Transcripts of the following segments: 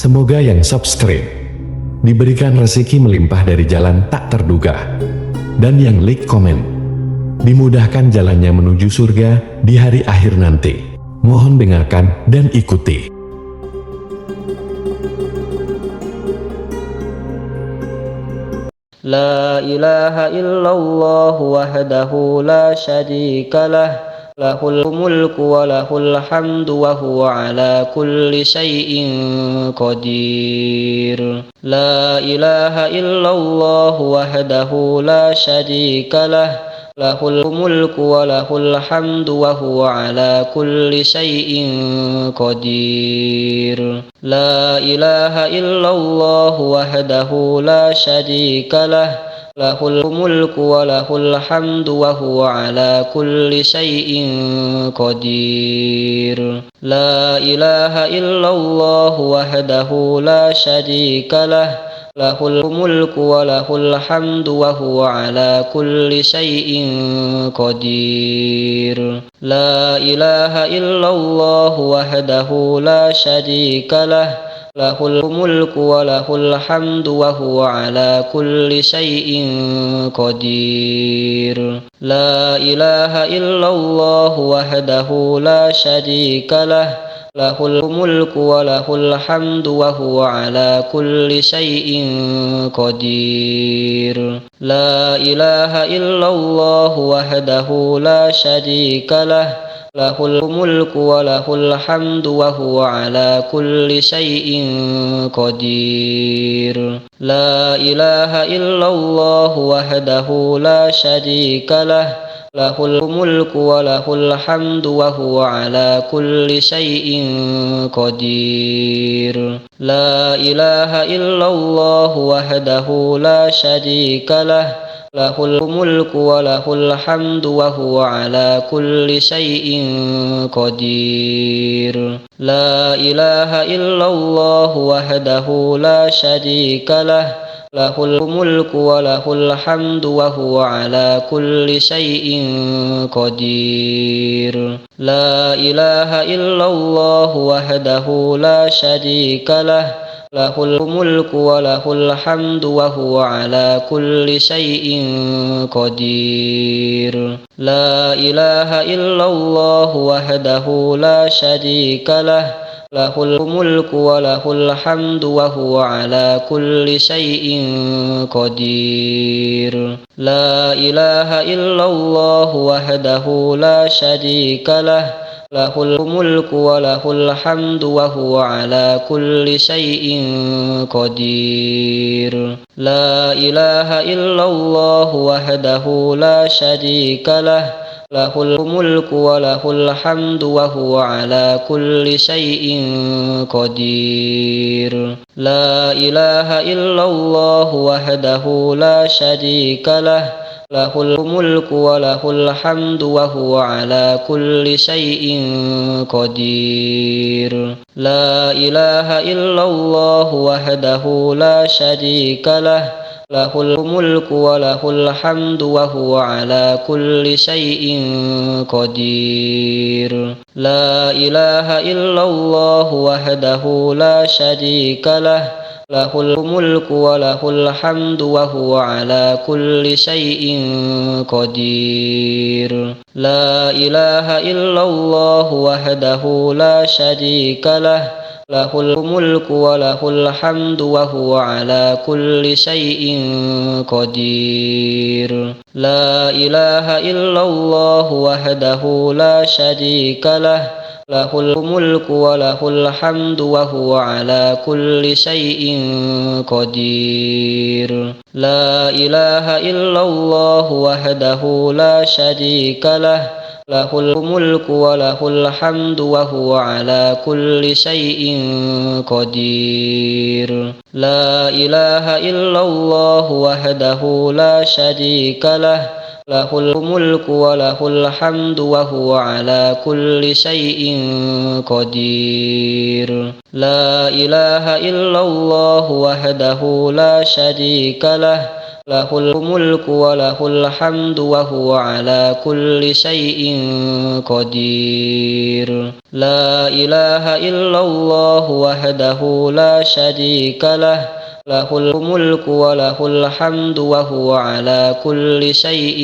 Semoga yang subscribe diberikan rezeki melimpah dari jalan tak terduga, dan yang like komen dimudahkan jalannya menuju surga di hari akhir nanti. Mohon dengarkan dan ikuti. La ilaha illallah wahdahu la syarika lah, lahul mulku wa lahul hamdu wa huwa ala kulli syai'in qadir. La ilaha illallah wahdahu la syarika lah, lahul mulku wa lahul hamdu wa huwa ala kulli syai'in qadir. La ilaha illallah wahdahu la syarika lah, lahul mulku wa lahul hamdu wa huwa ala kulli syai'in qadir. La ilaha illallah wahdahu la syarika lah, lahul mulku wa lahul hamdu wa huwa ala kulli syai'in qadir. La ilaha illallah wahdahu la syarika lah, lahul mulku wa lahul hamdu wa huwa ala kulli syai'in qadir. La ilaha illallah wahdahu la syarika lah, lahul mulku wa lahul hamdu wa huwa ala kulli syai'in qadir. La ilaha illallah wahdahu la syarika lah, lahul mulku wa lahul hamdu wa huwa ala kulli syai'in qadir. La ilaha illallah wahdahu la syarika lah, lahul mulku wa lahul hamdu wa huwa ala kulli syai'in qadir. La ilaha illallah wahdahu la syarika lah, lahul mulku wa lahul hamdu wa huwa ala kulli syai'in qadir. La ilaha illallah wahdahu la syarika lah, lahul mulku wa lahul hamdu wa huwa ala kulli syai'in qadir. La ilaha illallah wahdahu la syarika lah, lahul mulku wa lahul hamdu wa huwa ala kulli syai'in qadir. La ilaha illallah wahdahu la syarika lah, lahul mulku wa lahul hamdu wa huwa ala kulli syai'in qadir. La ilaha illallah wahdahu la syarika lah, lahul mulku wa lahul hamdu wa huwa ala kulli syai'in qadir. La ilaha illallah wahdahu la syarika lah, lahul mulku wa lahul hamdu wa huwa ala kulli syai'in qadir. La ilaha illallah wahdahu la syarika lah, lahul mulku wa lahul hamdu wa huwa ala kulli syai'in qadir. La ilaha illallah wahdahu la syarika lah, lahul mulku wa lahul hamdu wa huwa ala kulli syai'in qadir. La ilaha illallah wahdahu la syarika lah, lahul mulku wa lahul hamdu wa huwa ala kulli syai'in qadir. La ilaha illallah wahdahu la syarika lah, lahul mulku wa lahul hamdu wa huwa ala kulli syai'in qadir. La ilaha illallah wahdahu la syarika lah, lahul mulku wa lahul hamdu wa huwa ala kulli syai'in qadir. La ilaha illallah wahdahu la syarika lah, lahul mulku wa lahul hamdu wa huwa ala kulli syai'in qadir. La ilaha illallah wahdahu la syarika lah, lahul mulku wa lahul hamdu wa huwa ala kulli syai'in qadir. La ilaha illallah wahdahu la syarika lah, له الملك وله الحمد وهو على كل شيء قدير. لا إله إلا الله وحده لا شريك له، له الملك وله الحمد وهو على كل شيء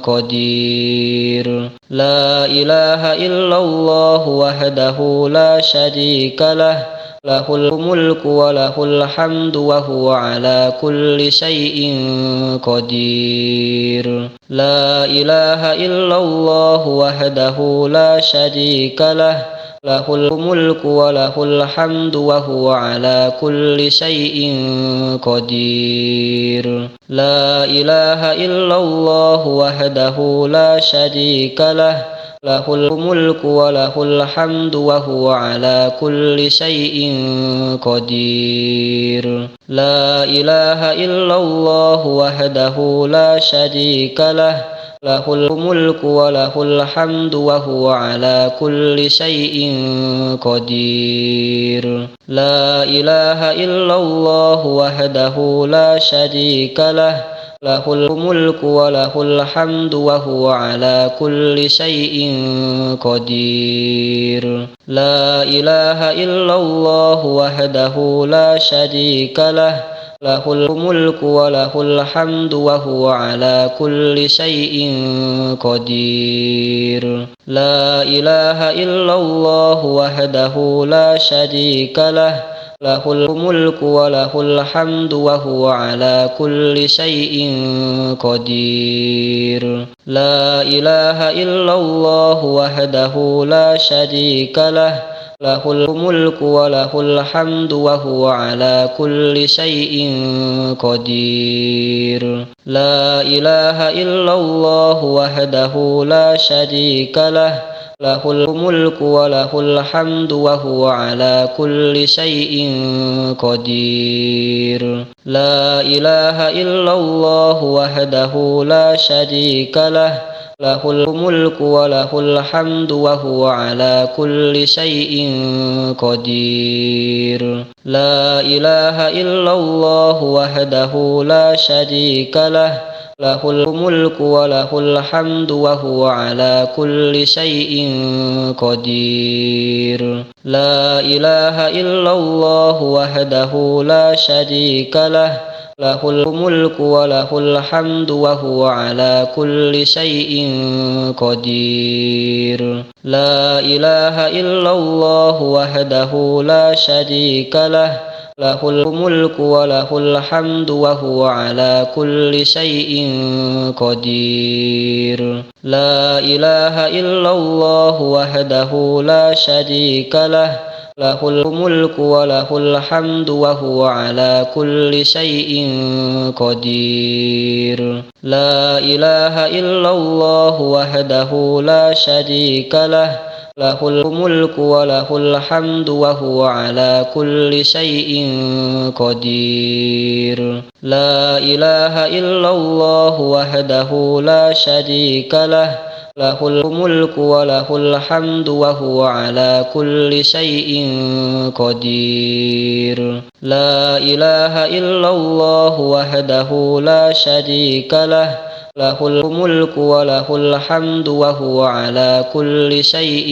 قدير. لا إله إلا الله وحده لا شريك له، له الملك وله الحمد وهو على كل شيء قدير. لا إله إلا الله وحده لا شريك له، له الملك وله الحمد وهو على كل شيء قدير. لا إله إلا الله وحده لا شريك له، له الملك وله الحمد وهو على كل شيء قدير. لا إله إلا الله وحده لا شريك له، له الملك وله الحمد وهو على كل شيء قدير. لا إله إلا الله وحده لا شريك له، له الملك وله الحمد وهو على كل شيء قدير. لا إله إلا الله وحده لا شريك له، له الملك وله الحمد وهو على كل شيء قدير. لا إله إلا الله وحده لا شريك له، له الملك وله الحمد وهو على كل شيء قدير. لا إله إلا الله وحده لا شريك له، له الملك وله الحمد وهو على كل شيء قدير. لا إله إلا الله وحده لا شريك له، له الملك وله الحمد وهو على كل شيء قدير. لا إله إلا الله وحده لا شريك له، له الملك وله الحمد وهو على كل شيء قدير. لا إله إلا الله وحده لا شريك له، له الملك وله الحمد وهو على كل شيء قدير. لا إله إلا الله وحده لا شريك له، له الملك وله الحمد وهو على كل شيء قدير. لا إله إلا الله وحده لا شريك له، له الملك وله الحمد وهو على كل شيء قدير. لا إله إلا الله وحده لا شريك له، له الملك وله الحمد وهو على كل شيء قدير. لا إله إلا الله وحده لا شريك له، له الملك وله الحمد وهو على كل شيء قدير. لا إله إلا الله وحده لا شريك له، له الملك وله الحمد وهو على كل شيء قدير. لا إله إلا الله وحده لا شريك له، له الملك وله الحمد وهو على كل شيء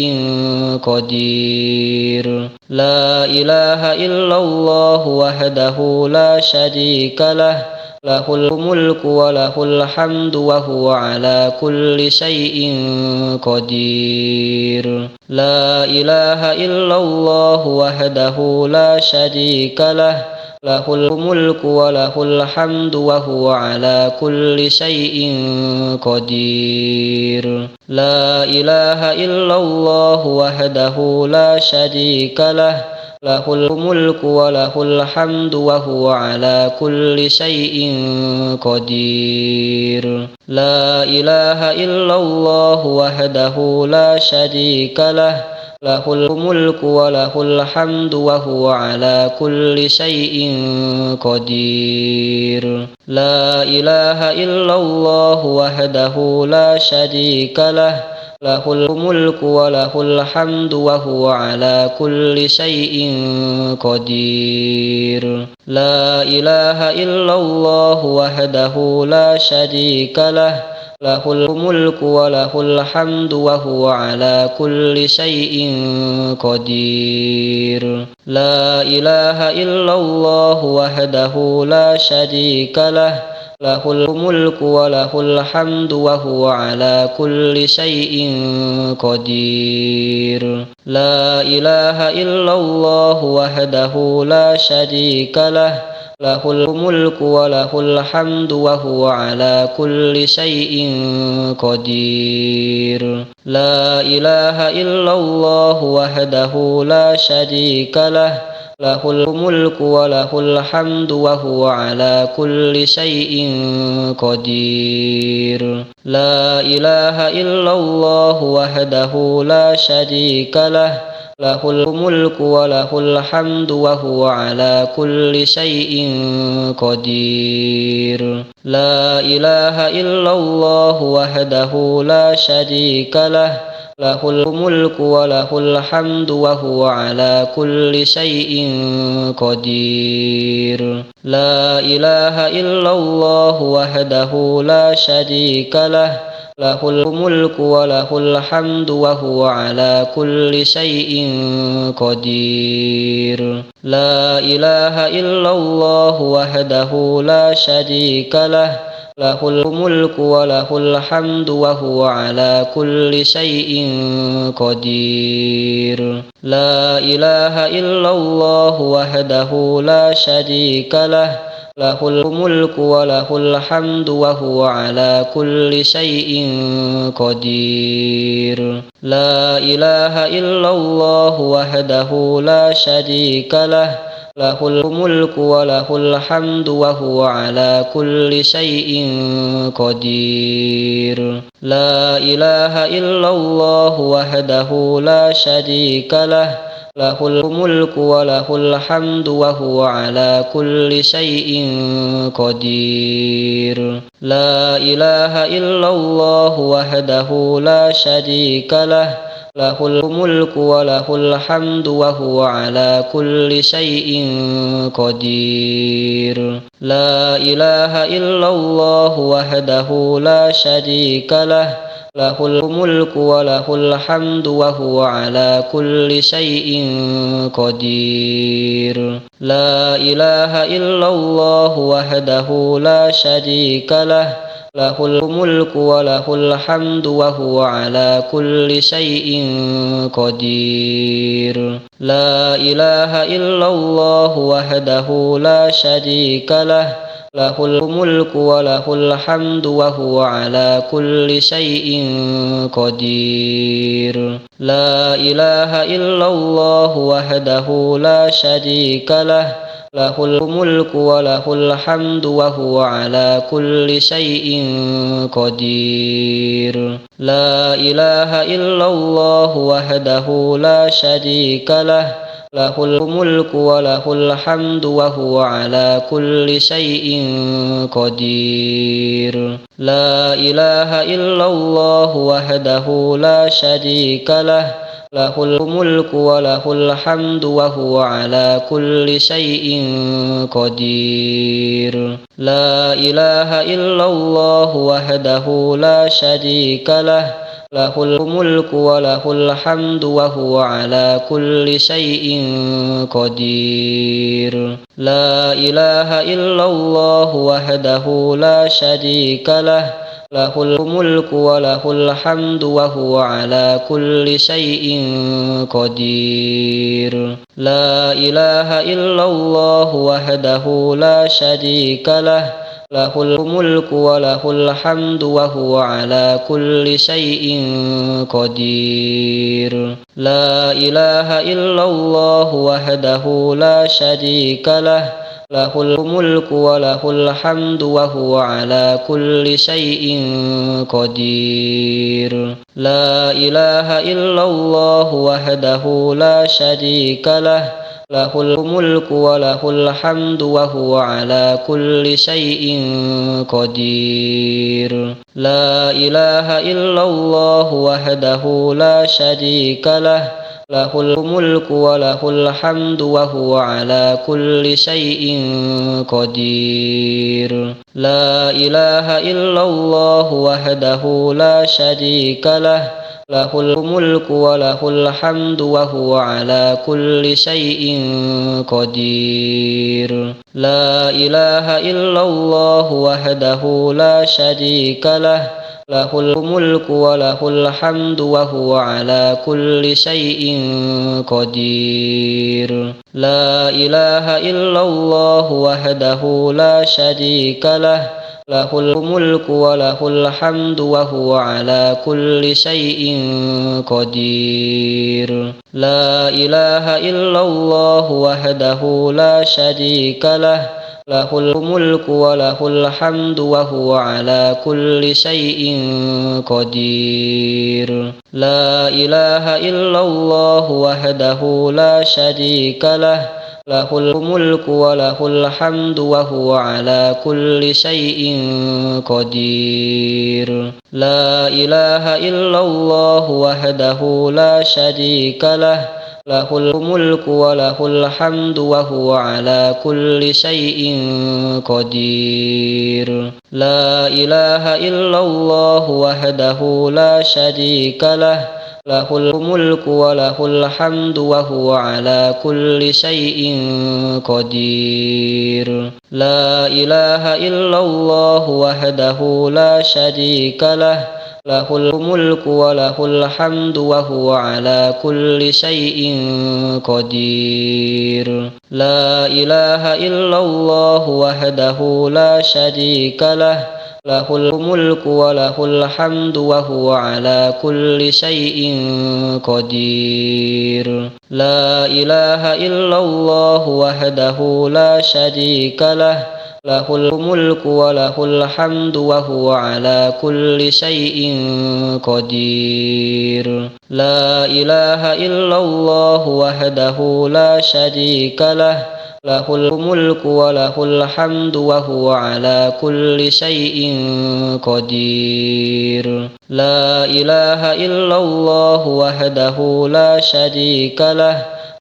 قدير. لا إله إلا الله وحده لا شريك له، له الملك وله الحمد وهو على كل شيء قدير. لا إله إلا الله وحده لا شريك له، له الملك وله الحمد وهو على كل شيء قدير. لا إله إلا الله وحده لا شريك له، له الملك وله الحمد وهو على كل شيء قدير. لا إله إلا الله وحده لا شريك له، له الملك وله الحمد وهو على كل شيء قدير. لا إله إلا الله وحده لا شريك له، lahul mulku wa lahul hamdu wa huwa ala kulli syai'in qadir. La ilaha illallah wahdahu la syarika lah, lahul mulku wa lahul hamdu wa huwa ala kulli syai'in qadir. La ilaha illallah wahdahu la syarika lah, lahul mulku wa lahul hamdu wa huwa ala kulli syai'in qadir. La ilaha illallah wahdahu la syarika lah, lahul mulku wa lahul hamdu wa huwa ala kulli syai'in qadir. La ilaha illallah wahdahu la syarika lah, lahul mulku wa lahul hamdu wa huwa ala kulli syai'in qadir. La ilaha illallah wahdahu la syarika lah, lahul mulku wa lahul hamdu wa huwa ala kulli syai'in qadir. La ilaha illallah wahdahu la syarika lah, lahul mulku wa lahul hamdu wa huwa ala kulli syai'in qadir. La ilaha illallah wahdahu la syarika lah, lahul mulku wa lahul hamdu wa huwa ala kulli syai'in qadir. La ilaha illallah wahdahu la syarika lah, lahul mulku wa lahul hamdu wa huwa ala kulli syai'in qadir. La ilaha illallah wahdahu la syarika lah, lahul mulku wa lahul hamdu wa huwa ala kulli syai'in qadir. La ilaha illallah wahdahu la syarika lah, lahul mulku wa lahul hamdu wa huwa ala kulli syai'in qadir. La ilaha illallah wahdahu la syarika lah, lahul mulku wa lahul hamdu wa huwa ala kulli syai'in qadir. La ilaha illallah wahdahu la syarika lah, lahul mulku wa lahul hamdu wa huwa ala kulli syai'in qadir. La ilaha illallah wahdahu la syarika lah, lahul mulku wa lahul hamdu wa huwa ala kulli syai'in qadir. La ilaha illallah wahdahu la syarika lah, lahul mulku wa lahul hamdu wa huwa ala kulli syai'in qadir. La ilaha illallah wahdahu la syarika lah, lahul mulku wa lahul hamdu wa huwa ala kulli syai'in qadir. La ilaha illallah wahdahu la syarika lah, lahul mulku wa lahul hamdu wa huwa ala kulli syai'in qadir. La ilaha illallah wahdahu la syarika lah, lahul mulku wa lahul hamdu wa huwa ala kulli syai'in qadir. La ilaha illallah wahdahu la syarika lah, lahul mulku wa lahul hamdu wa huwa ala kulli syai'in qadir. La ilaha illallah wahdahu la syarika lah, lahul mulku wa lahul hamdu wa huwa ala kulli syai'in qadir. La ilaha illallah wahdahu la syarika lah, lahul mulku wa lahul hamdu wa huwa ala kulli syai'in qadir. La ilaha illallah wahdahu la syarika lah, lahul mulku wa lahul hamdu wa huwa ala kulli syai'in qadir. La ilaha illallah wahdahu la syarika lah, lahul mulku wa lahul hamdu wa huwa ala kulli syai'in qadir. La ilaha illallah wahdahu la syarika lah, lahul mulku wa lahul hamdu wa huwa ala kulli syai'in qadir. La ilaha illallah wahdahu la syarika lah, lahul mulku wa lahul hamdu wa huwa ala kulli syai'in qadir. La ilaha illallah wahdahu la syarika lah, lahul mulku wa lahul hamdu wa huwa ala kulli syai'in qadir. La ilaha illallah wahdahu la syarika lah, lahul mulku wa lahul hamdu wa huwa ala kulli syai'in qadir. La ilaha illallah wahdahu la syarika lah, lahul mulku wa lahul hamdu wa huwa ala kulli syai'in qadir. La ilaha illallah wahdahu la syarika lah, lahul mulku wa lahul hamdu wa huwa ala kulli syai'in qadir. La ilaha illallah wahdahu la syarika lah, lahul mulku wa lahul hamdu wa huwa ala kulli syai'in qadir. La ilaha illallah wahdahu la syarika lah, lahul mulku wa lahul hamdu wa huwa ala kulli syai'in qadir. La ilaha illallah wahdahu la syarika lah, lahul mulku wa lahul hamdu wa huwa ala kulli syai'in qadir. La ilaha illallah wahdahu la syarika lah, lahul mulku wa lahul hamdu wa huwa ala kulli syai'in qadir. La ilaha illallah wahdahu la syarika lah, lahul mulku wa lahul hamdu wa huwa ala kulli syai'in qadir. La ilaha illallah wahdahu la syarika lah, lahul mulku wa lahul hamdu wa huwa ala kulli syai'in qadir. La ilaha illallah wahdahu la syarika lah, lahul mulku wa lahul hamdu wa huwa ala kulli syai'in qadir. La ilaha illallah wahdahu la syarika lah,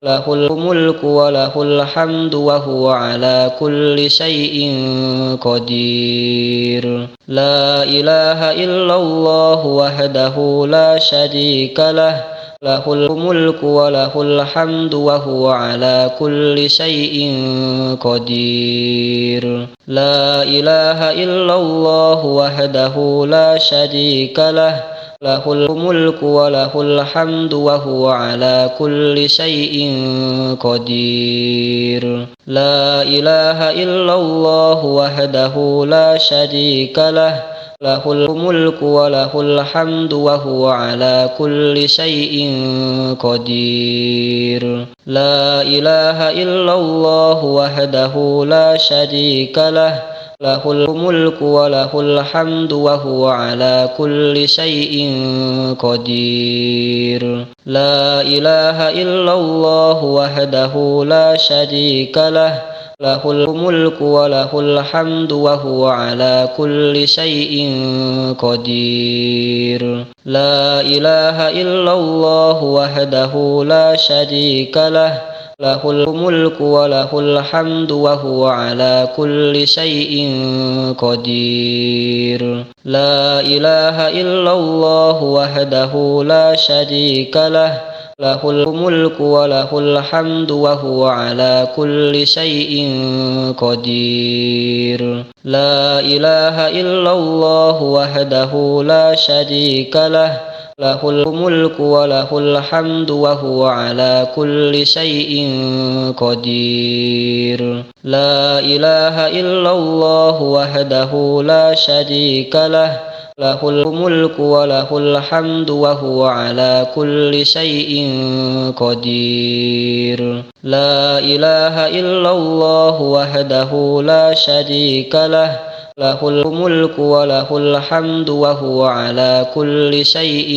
lahul mulku wa lahul hamdu wa huwa ala kulli syai'in qadir. La ilaha illallah wahdahu la syarika lah, lahul mulku wa lahul hamdu wa huwa ala kulli syai'in qadir. La ilaha illallah wahdahu la syarika lah, lahul mulku wa lahul hamdu wa huwa ala kulli syai'in qadir. La ilaha illallah wahdahu la syarika lah, lahul mulku wa lahul hamdu wa huwa ala kulli syai'in qadir. La ilaha illallah wahdahu la syarika lah, lahul mulku wa lahul hamdu wa huwa ala kulli syai'in qadir. La ilaha illallah wahdahu la syarika lah, lahul mulku wa lahul hamdu wa huwa ala kulli syai'in qadir. La ilaha illallah wahdahu la syarika lah, lahul mulku wa lahul hamdu wa huwa ala kulli syai'in qadir. La ilaha illallah wahdahu la syarika lah, lahul mulku wa lahul hamdu wa huwa ala kulli syai'in qadir. La ilaha illallah wahdahu la syarika lah, lahul mulku wa lahul hamdu wa huwa ala kulli syai'in qadir. La ilaha illallah wahdahu la syarika lah, lahul mulku wa lahul hamdu wa huwa ala kulli syai'in qadir. La ilaha illallah wahdahu la syarika lah, له الملك وله الحمد وهو على كل شيء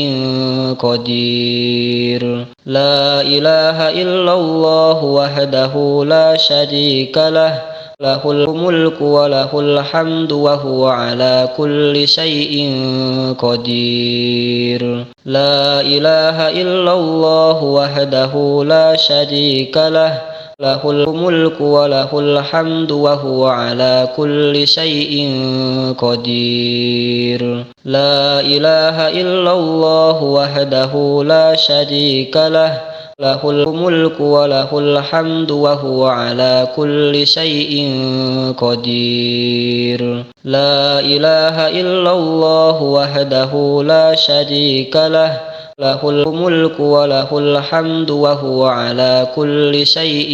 قدير. لا إله إلا الله وحده لا شريك له، له الملك وله الحمد وهو على كل شيء قدير. لا إله إلا الله وحده لا شريك له، له الملك وله الحمد وهو على كل شيء قدير. لا إله إلا الله وحده لا شريك له، له الملك وله الحمد وهو على كل شيء قدير. لا إله إلا الله وحده لا شريك له، له الملك وله الحمد وهو على كل شيء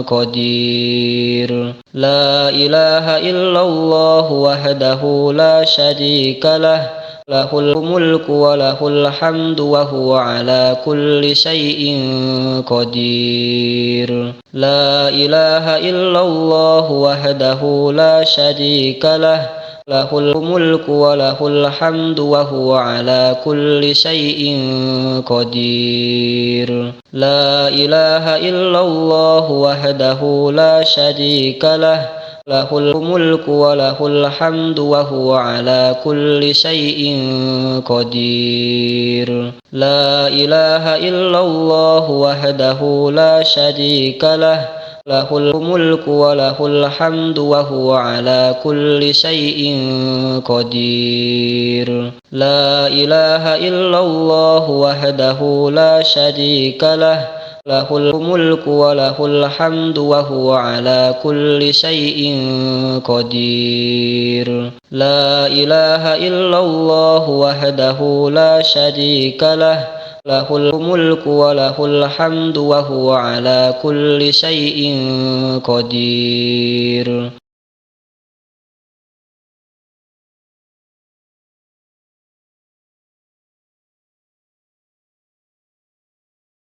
قدير. لا إله إلا الله وحده لا شريك له، له الملك وله الحمد وهو على كل شيء قدير. لا إله إلا الله وحده لا شريك له، له الملك وله الحمد وهو على كل شيء قدير. لا إله إلا الله وحده لا شريك له، له الملك وله الحمد وهو على كل شيء قدير. لا إله إلا الله وحده لا شريك له، له الملك وله الحمد وهو على كل شيء قدير. لا إله إلا الله وحده لا شريك له، له الملك وله الحمد وهو على كل شيء قدير. لا إله إلا الله وحده لا شريك له، له الملك وله الحمد وهو على كل شيء قدير.